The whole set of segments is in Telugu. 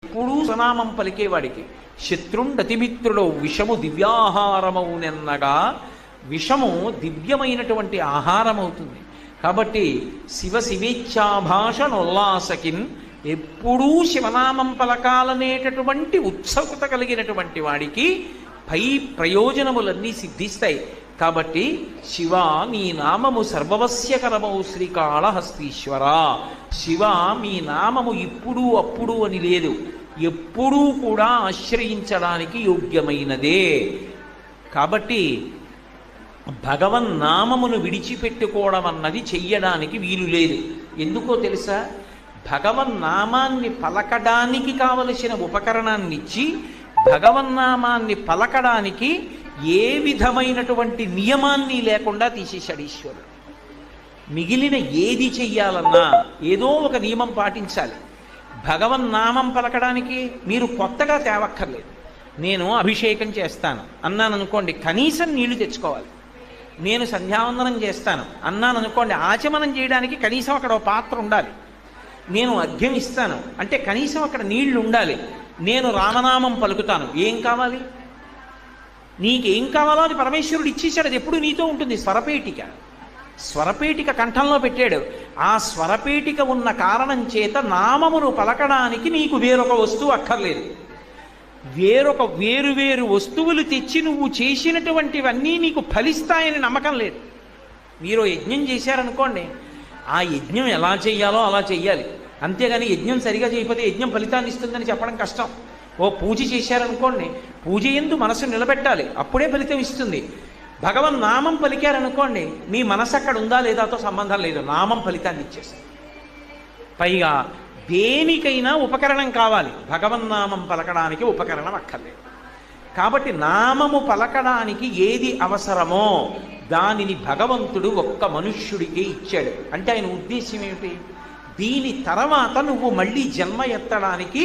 ఎప్పుడూ సనామం పలికేవాడికి శత్రుండతిమిత్రుడు విషము దివ్యాహారమౌనెన్నగా విషము దివ్యమైనటువంటి ఆహారం అవుతుంది. కాబట్టి శివ శివేచ్ఛాభాషణోల్లాసకిన్ ఎప్పుడూ శివనామం పలకాలనేటటువంటి ఉత్సుకత కలిగినటువంటి వాడికి పై ప్రయోజనములన్నీ సిద్ధిస్తాయి. కాబట్టి శివ నీ నామము సర్వవస్యకరమౌ శ్రీకాళహస్తీశ్వర. శివ మీ నామము ఇప్పుడు అప్పుడు అని లేదు, ఎప్పుడూ కూడా ఆశ్రయించడానికి యోగ్యమైనదే. కాబట్టి భగవన్నామమును విడిచిపెట్టుకోవడం అన్నది చెయ్యడానికి వీలు లేదు. ఎందుకో తెలుసా? భగవన్నామాన్ని పలకడానికి కావలసిన ఉపకరణాన్ని ఇచ్చి భగవన్నామాన్ని పలకడానికి ఏ విధమైనటువంటి నియమాన్ని లేకుండా తీసేశాడు ఈశ్వరుడు. మిగిలిన ఏది చెయ్యాలన్నా ఏదో ఒక నియమం పాటించాలి. భగవన్నామం పలకడానికి మీరు కొత్తగా తేవక్కర్లేదు. నేను అభిషేకం చేస్తాను అన్నాను అనుకోండి, కనీసం నీళ్లు తెచ్చుకోవాలి. నేను సంధ్యావందనం చేస్తాను అన్నాను అనుకోండి, ఆచమనం చేయడానికి కనీసం అక్కడ ఒక పాత్ర ఉండాలి. నేను అర్ఘ్యం ఇస్తాను అంటే కనీసం అక్కడ నీళ్లు ఉండాలి. నేను రామనామం పలుకుతాను, ఏం కావాలి? నీకేం కావాలో అది పరమేశ్వరుడు ఇచ్చేశాడు. అది ఎప్పుడు నీతో ఉంటుంది. స్వరపేటిక కంఠంలో పెట్టాడు. ఆ స్వరపేటిక ఉన్న కారణం చేత నామమును పలకడానికి నీకు వేరొక వస్తువు అక్కర్లేదు. వేరు వస్తువులు తెచ్చి నువ్వు చేసినటువంటివన్నీ నీకు ఫలిస్తాయని నమ్మకం లేదు. మీరు యజ్ఞం చేశారనుకోండి, ఆ యజ్ఞం ఎలా చెయ్యాలో అలా చెయ్యాలి. అంతేగాని యజ్ఞం సరిగా చేయకపోతే యజ్ఞం ఫలితాన్ని ఇస్తుందని చెప్పడం కష్టం. ఓ పూజ చేశారనుకోండి, పూజ యందు మనసు నిలబెట్టాలి, అప్పుడే ఫలితం ఇస్తుంది. భగవన్ నామం పలికారనుకోండి, మీ మనసు అక్కడ ఉందా లేదాతో సంబంధం లేదు, నామం ఫలితాన్ని ఇచ్చేస్తుంది. పైగా దేనికైనా ఉపకరణం కావాలి, భగవన్నామం పలకడానికి ఉపకరణం అక్కర్లేదు. కాబట్టి నామము పలకడానికి ఏది అవసరమో దానిని భగవంతుడు ఒక్క మనుష్యుడికే ఇచ్చాడు. అంటే ఆయన ఉద్దేశ్యం ఏమిటి? దీని తర్వాత నువ్వు మళ్ళీ జన్మ ఎత్తడానికి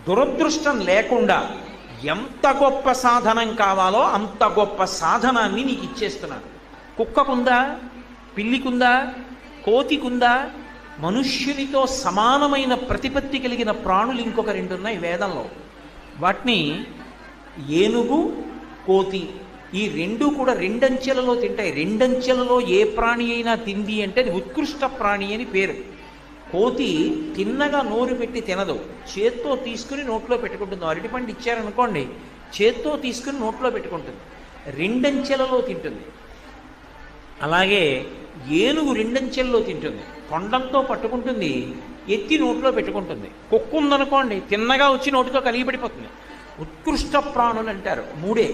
దురదృష్టం లేకుండా ఎంత గొప్ప సాధనం కావాలో అంత గొప్ప సాధనాన్ని నీకు ఇచ్చేస్తున్నాను. కుక్కకుందా, పిల్లికుందా, కోతికుందా? మనుష్యునితో సమానమైన ప్రతిపత్తి కలిగిన ప్రాణులు ఇంకొక రెండు ఉన్నాయి వేదంలో. వాటిని ఏనుగు, కోతి, ఈ రెండు కూడా రెండంచెలలో తింటాయి. రెండంచెలలో ఏ ప్రాణి అయినా తింది అంటే అది ఉత్కృష్ట ప్రాణి అని పేరు. కోతి తిన్నగా నోరు పెట్టి తినదు, చేత్తో తీసుకుని నోట్లో పెట్టుకుంటుంది. అరటిపండు ఇచ్చారనుకోండి, చేత్తో తీసుకుని నోట్లో పెట్టుకుంటుంది, రెండంచెలలో తింటుంది. అలాగే ఏనుగు రెండంచెల్లో తింటుంది, తొండంతో పట్టుకుంటుంది, ఎత్తి నోట్లో పెట్టుకుంటుంది. కుక్క ఉందనుకోండి, తిన్నగా వచ్చి నోటితో కలిగి పడిపోతుంది. ఉత్కృష్ట ప్రాణులు అంటారు మూడే,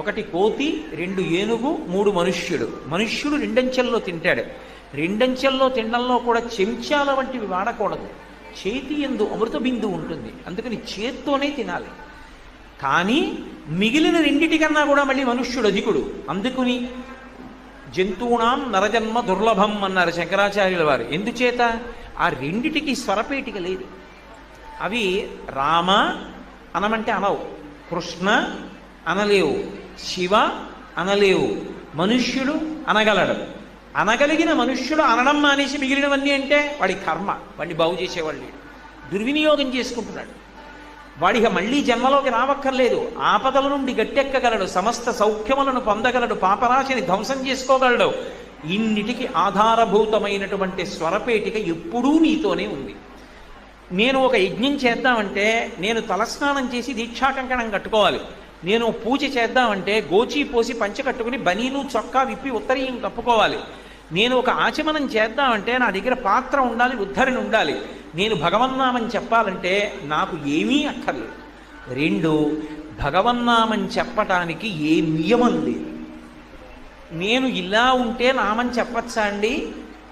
ఒకటి కోతి, రెండు ఏనుగు, మూడు మనుష్యుడు. మనుష్యుడు రెండంచెల్లో తింటాడు. రెండంచెల్లో తినడంలో కూడా చెంచాల వంటివి వాడకూడదు. చేతి యందు అమృత బిందువు ఉంటుంది, అందుకని చేత్తోనే తినాలి. కానీ మిగిలిన రెండిటికన్నా కూడా మళ్ళీ మనుష్యుడు అధికుడు. అందుకుని జంతువునాం నరజన్మ దుర్లభం అన్నారు శంకరాచార్యుల వారు. ఎందుచేత? ఆ రెండిటికి స్వరపేటిక లేదు. అవి రామ అనమంటే అనవు, కృష్ణ అనలేవు, శివ అనలేవు, మనుష్యుడు అనగలడు. అనగలిగిన మనుష్యుడు అనడం మానేసి మిగిలినవన్నీ అంటే వాడి కర్మ, వాడిని బాగు చేసేవాళ్ళు దుర్వినియోగం చేసుకుంటున్నాడు. వాడికి మళ్ళీ జన్మలోకి రావక్కర్లేదు. ఆపదల నుండి గట్టెక్కగలడు, సమస్త సౌఖ్యములను పొందగలడు, పాపరాశిని ధ్వంసం చేసుకోగలడు. ఇన్నిటికి ఆధారభూతమైనటువంటి స్వరపేటిక ఎప్పుడూ నీతోనే ఉంది. నేను ఒక యజ్ఞం చేద్దామంటే నేను తలస్నానం చేసి దీక్షాకంకణం కట్టుకోవాలి. నేను పూజ చేద్దామంటే గోచి పోసి పంచె కట్టుకుని బనీను చొక్కా విప్పి ఉత్తరీయం కప్పుకోవాలి. నేను ఒక ఆచమనం చేద్దామంటే నా దగ్గర పాత్ర ఉండాలి, ఉద్ధరణ ఉండాలి. నేను భగవన్నామం చెప్పాలంటే నాకు ఏమీ అక్కర్లేదు. రెండు, భగవన్నామం చెప్పటానికి ఏ నియమం లేదు. నేను ఇలా ఉంటే నామం చెప్పచ్చా అండి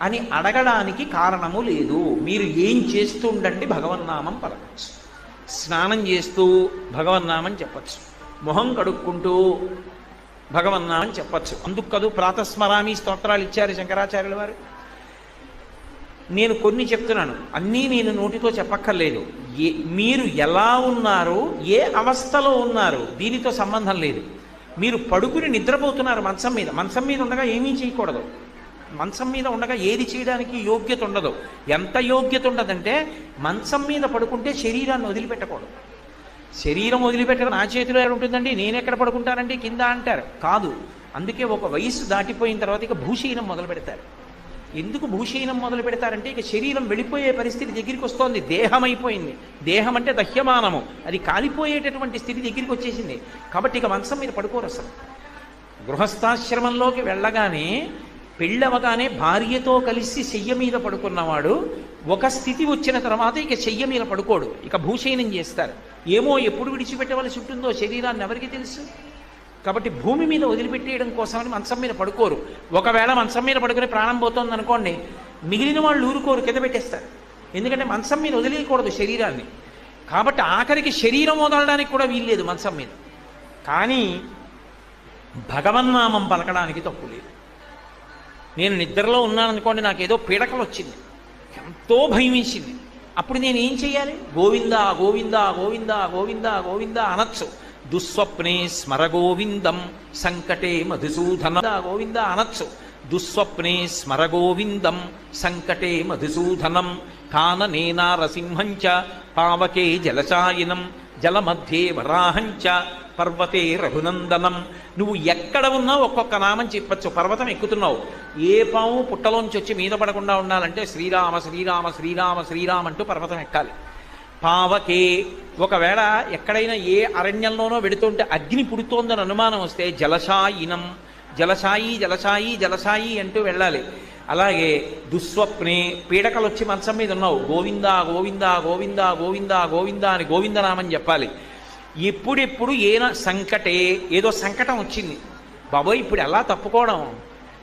అని అడగడానికి కారణము లేదు. మీరు ఏం చేస్తూ ఉండండి భగవన్నామం పలకచ్చు. స్నానం చేస్తూ భగవన్నామం చెప్పచ్చు, మొహం కడుక్కుంటూ భగవన్నామం చెప్పచ్చు. అందుకు కదూ ప్రాతస్మరామి స్తోత్రాలు ఇచ్చారు శంకరాచార్యుల వారు. నేను కొన్ని చెప్తున్నాను, అన్నీ నేను నోటితో చెప్పక్కర్లేదు. మీరు ఎలా ఉన్నారు, ఏ అవస్థలో ఉన్నారు దీనితో సంబంధం లేదు. మీరు పడుకుని నిద్రపోతున్నారు మంచం మీద ఉండగా ఏమీ చేయకూడదు. మంచం మీద ఉండగా ఏది చేయడానికి యోగ్యత ఉండదు. ఎంత యోగ్యత ఉండదంటే మంచం మీద పడుకుంటే శరీరాన్ని వదిలిపెట్టకూడదు. శరీరం వదిలిపెట్టడం నా చేతిలో ఉంటుందండి, నేను ఎక్కడ పడుకుంటానండి కింద అంటారు. కాదు, అందుకే ఒక వయస్సు దాటిపోయిన తర్వాత ఇక భూషీనం మొదలు పెడతారు. ఎందుకు భూషీనం మొదలు పెడతారంటే ఇక శరీరం వెళ్ళిపోయే పరిస్థితి దగ్గరికి వస్తోంది. దేహం అయిపోయింది. దేహం అంటే దహ్యమానము, అది కాలిపోయేటటువంటి స్థితి దగ్గరికి వచ్చేసింది. కాబట్టి ఇక మంచం మీద పడుకోరు అసలు. గృహస్థాశ్రమంలోకి వెళ్ళగానే పెళ్ళవగానే భార్యతో కలిసి శయ్య మీద పడుకున్నవాడు ఒక స్థితి వచ్చిన తర్వాత ఇక శయ్య మీద పడుకోడు, ఇక భూషయనం చేస్తారు. ఏమో ఎప్పుడు విడిచిపెట్టవలసి ఉంటుందో శరీరాన్ని ఎవరికి తెలుసు. కాబట్టి భూమి మీద వదిలిపెట్టేయడం కోసమని మంచం మీద పడుకోరు. ఒకవేళ మంచం మీద పడుకుని ప్రాణం పోతుంది అనుకోండి, మిగిలిన వాళ్ళు ఊరుకోరు, కింద పెట్టేస్తారు. ఎందుకంటే మంచం మీద వదిలేయకూడదు శరీరాన్ని. కాబట్టి ఆఖరికి శరీరం వదలడానికి కూడా వీల్లేదు మంచం మీద. కానీ భగవన్నామం పలకడానికి తప్పు లేదు. నేను నిద్రలో ఉన్నాననుకోండి, నాకేదో పీడకలు వచ్చింది, ఎంతో భయం వేసింది. అప్పుడు నేను ఏం చెయ్యాలి? గోవిందా గోవిందా గోవిందా గోవిందా గోవిందా అనొచ్చు. దుస్వప్నే స్మర గోవిందం సంకటే మధుసూదన గోవిందా అనొచ్చు. దుస్వప్నే స్మర గోవిందం సంకటే మధుసూదనం కాననే నారసింహంచ పావకే జలచాయినం జలమధ్యే వరాహంచ పర్వతే రఘునందనం. నువ్వు ఎక్కడ ఉన్నా ఒక్కొక్క నామం చెప్పచ్చు. పర్వతం ఎక్కుతున్నావు, ఏ పాము పుట్టలోంచి వచ్చి మీద పడకుండా ఉండాలంటే శ్రీరామ శ్రీరామ శ్రీరామ శ్రీరామ అంటూ పర్వతం ఎక్కాలి. పావకే, ఒకవేళ ఎక్కడైనా ఏ అరణ్యంలోనో వెడుతుంటే అగ్ని పుడుతోందని అనుమానం వస్తే జలశాయినం, జలశాయి జలశాయి జలశాయి అంటూ వెళ్ళాలి. అలాగే దుస్వప్నే, పీడకలు వచ్చి మంచం మీద ఉన్నావు, గోవిందా గోవిందా గోవిందా గోవిందా గోవిందా అని గోవిందనామని చెప్పాలి. ఎప్పుడెప్పుడు సంకటే, ఏదో సంకటం వచ్చింది, బాబోయ్ ఇప్పుడు ఎలా తప్పుకోవడం,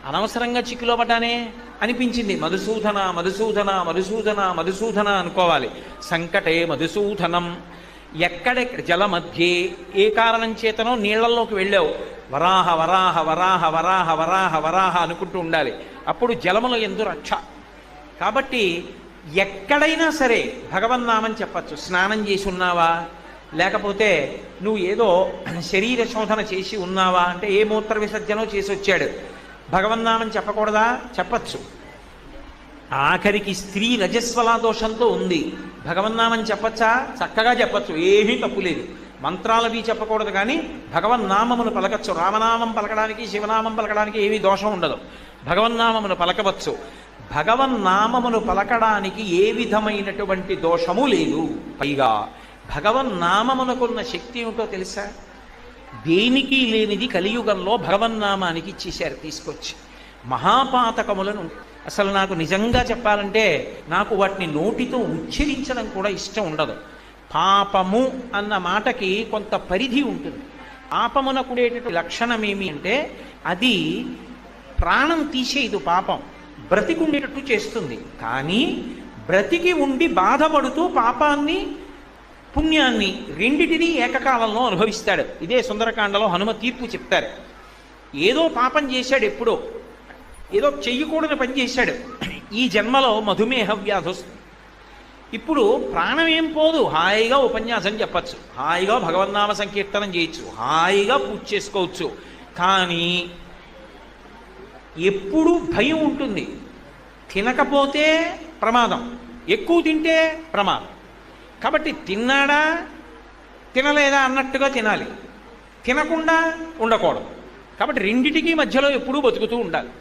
అనవసరంగా చిక్కులో పడ్డానే అనిపించింది, మధుసూదన మధుసూదన మధుసూదన మధుసూదన అనుకోవాలి. సంకటే మధుసూదనం. ఎక్కడెక్కడ జలమధ్యే, ఏ కారణం చేతనో నీళ్లలోకి వెళ్ళావు, వరాహ వరాహ వరాహ వరాహ వరాహ వరాహ అనుకుంటూ ఉండాలి. అప్పుడు జలముల యందు రక్ష. కాబట్టి ఎక్కడైనా సరే భగవన్నామని చెప్పచ్చు. స్నానం చేసి ఉన్నావా, లేకపోతే నువ్వు ఏదో శరీర శోధన చేసి ఉన్నావా అంటే ఏ మూత్ర విసర్జనో చేసి వచ్చాడు, భగవన్నామని చెప్పకూడదా? చెప్పచ్చు. ఆఖరికి స్త్రీ రజస్వలా దోషంతో ఉంది, భగవన్నామని చెప్పచ్చా? చక్కగా చెప్పచ్చు, ఏమీ తప్పులేదు. మంత్రాలవి చెప్పకూడదు, కానీ భగవన్నామమును పలకచ్చు. రామనామం పలకడానికి శివనామం పలకడానికి ఏమీ దోషం ఉండదు, భగవన్నామమును పలకవచ్చు. భగవన్నామమును పలకడానికి ఏ విధమైనటువంటి దోషము లేదు. పైగా భగవన్నామమునకున్న శక్తి ఏమిటో తెలుసా? దేనికి లేనిది కలియుగంలో భగవన్నామానికి ఇచ్చేశారు తీసుకొచ్చి. మహాపాతకములను, అసలు నాకు నిజంగా చెప్పాలంటే నాకు వాటిని నోటితో ఉచ్చరించడం కూడా ఇష్టం ఉండదు. పాపము అన్న మాటకి కొంత పరిధి ఉంటుంది. పాపమునకుడేటటువంటి లక్షణం ఏమి అంటే అది ప్రాణం తీసేయదు, పాపం బ్రతికుండేటట్టు చేస్తుంది. కానీ బ్రతికి ఉండి బాధపడుతూ పాపాన్ని పుణ్యాన్ని రెండిటినీ ఏకకాలంలో అనుభవిస్తాడు. ఇదే సుందరకాండలో హనుమ తీర్పు చెప్తారు. ఏదో పాపం చేశాడు, ఎప్పుడో ఏదో చెయ్యకూడని పని చేశాడు, ఈ జన్మలో మధుమేహ వ్యాధి వస్తుంది. ఇప్పుడు ప్రాణం ఏం పోదు, హాయిగా ఉపన్యాసం చెప్పచ్చు, హాయిగా భగవన్నామ సంకీర్తనం చేయొచ్చు, హాయిగా పూజ చేసుకోవచ్చు. కానీ ఎప్పుడూ భయం ఉంటుంది. తినకపోతే ప్రమాదం, ఎక్కువ తింటే ప్రమాదం. కాబట్టి తిన్నాడా తినలేదా అన్నట్టుగా తినాలి, తినకుండా ఉండకూడదు. కాబట్టి రెండిటికీ మధ్యలో ఎప్పుడూ బతుకుతూ ఉండాలి.